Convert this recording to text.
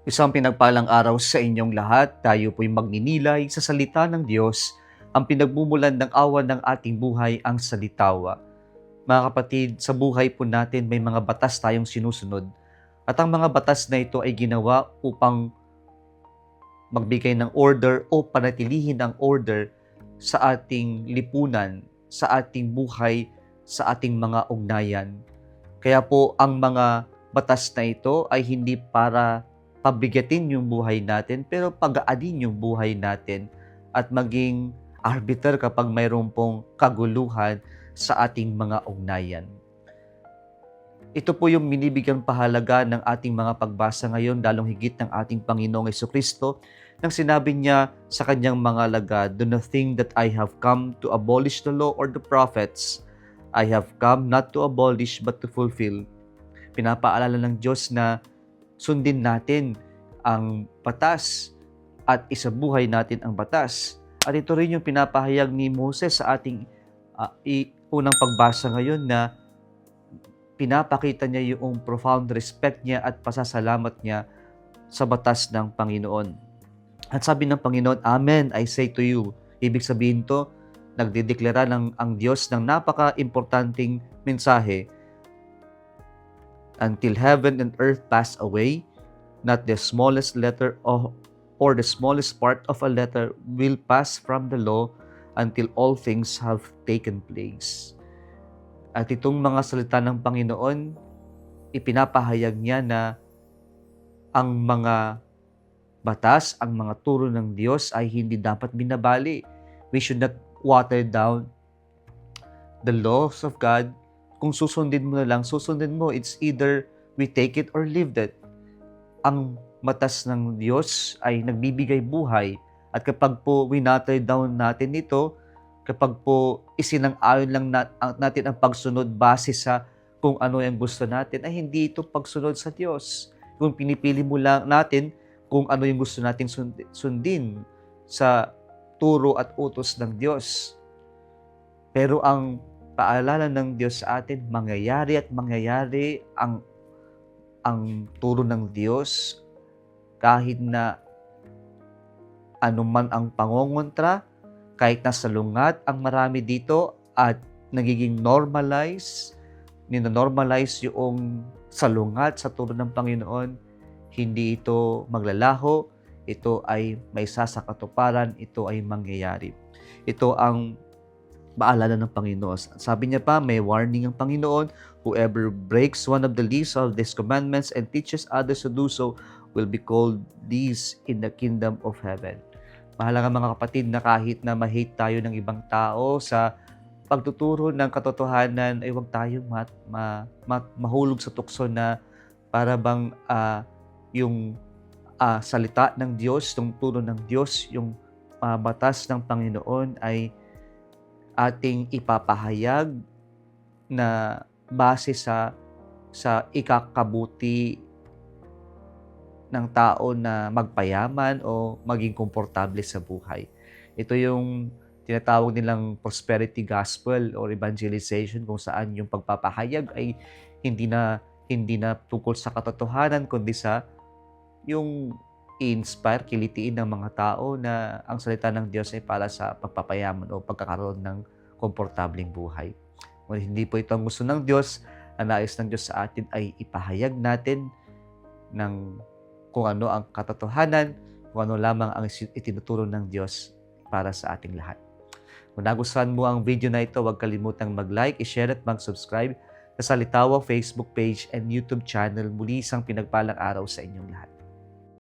Isang pinagpalang araw sa inyong lahat. Tayo po'y magninilay sa salita ng Diyos, ang pinagmumulan ng awan ng ating buhay, ang salitawa. Mga kapatid, sa buhay po natin may mga batas tayong sinusunod. At ang mga batas na ito ay ginawa upang magbigay ng order o panatilihin ang order sa ating lipunan, sa ating buhay, sa ating mga ugnayan. Kaya po ang mga batas na ito ay hindi para pabigatin yung buhay natin, pero pagaanin yung buhay natin at maging arbiter kapag mayroon pong kaguluhan sa ating mga ugnayan. Ito po yung binibigyang pahalaga ng ating mga pagbasa ngayon, lalong higit ng ating Panginoong Jesucristo, nang sinabi niya sa kanyang mga alagad, "Do not think that I have come to abolish the law or the prophets. I have come not to abolish but to fulfill." Pinapaalala ng Diyos na sundin natin ang batas at isabuhay natin ang batas. At ito rin yung pinapahayag ni Moses sa ating unang pagbasa ngayon, na pinapakita niya yung profound respect niya at pasasalamat niya sa batas ng Panginoon. At sabi ng Panginoon, "Amen, I say to you." Ibig sabihin to, nagdideklara ang Diyos ng napaka-importanting mensahe. "Until heaven and earth pass away, not the smallest letter or the smallest part of a letter will pass from the law until all things have taken place." At itong mga salita ng Panginoon, ipinapahayag niya na ang mga batas, ang mga turo ng Diyos ay hindi dapat binabali. We should not water down the laws of God. Kung susundin mo na lang, susundin mo. It's either we take it or leave that. Ang batas ng Diyos ay nagbibigay buhay. At kapag po winater down natin ito, kapag po isinang-ayon lang natin ang pagsunod base sa kung ano yung gusto natin, ay hindi ito pagsunod sa Diyos. Kung pinipili mo lang natin kung ano yung gusto nating sundin sa turo at utos ng Diyos. Pero ang paalala ng Diyos sa atin, mangyayari at mangyayari ang turo ng Diyos kahit na anuman ang pangongontra, kahit na salungat ang marami dito at nagiging ninonormalize yung salungat sa turo ng Panginoon, hindi ito maglalaho, ito ay may sasakatuparan, ito ay mangyayari. Ito ang paalala ng Panginoon. Sabi niya pa, may warning ang Panginoon, "Whoever breaks one of the least of these commandments and teaches others to do so will be called least in the kingdom of heaven." Mahalaga mga kapatid na kahit na ma-hate tayo ng ibang tao sa pagtuturo ng katotohanan, ay huwag tayong mahulog sa tukso na para bang yung salita ng Diyos, yung turo ng Diyos, yung batas ng Panginoon ay ating ipapahayag na base sa ikakabuti ng tao na magpayaman o maging komportable sa buhay. Ito yung tinatawag nilang prosperity gospel or evangelization, kung saan yung pagpapahayag ay hindi na tungkol sa katotohanan, kundi sa yung i-inspire, kilitiin ng mga tao na ang salita ng Diyos ay para sa pagpapayaman o pagkakaroon ng komportableng buhay. Ngunit hindi po ito ang gusto ng Diyos. Ang nais ng Diyos sa atin ay ipahayag natin ng kung ano ang katotohanan, kung ano lamang ang itinuturo ng Diyos para sa ating lahat. Kung nagustuhan mo ang video na ito, huwag kalimutang mag-like, i-share at mag-subscribe sa Salitawa Facebook page and YouTube channel. Muli isang pinagpalang araw sa inyong lahat.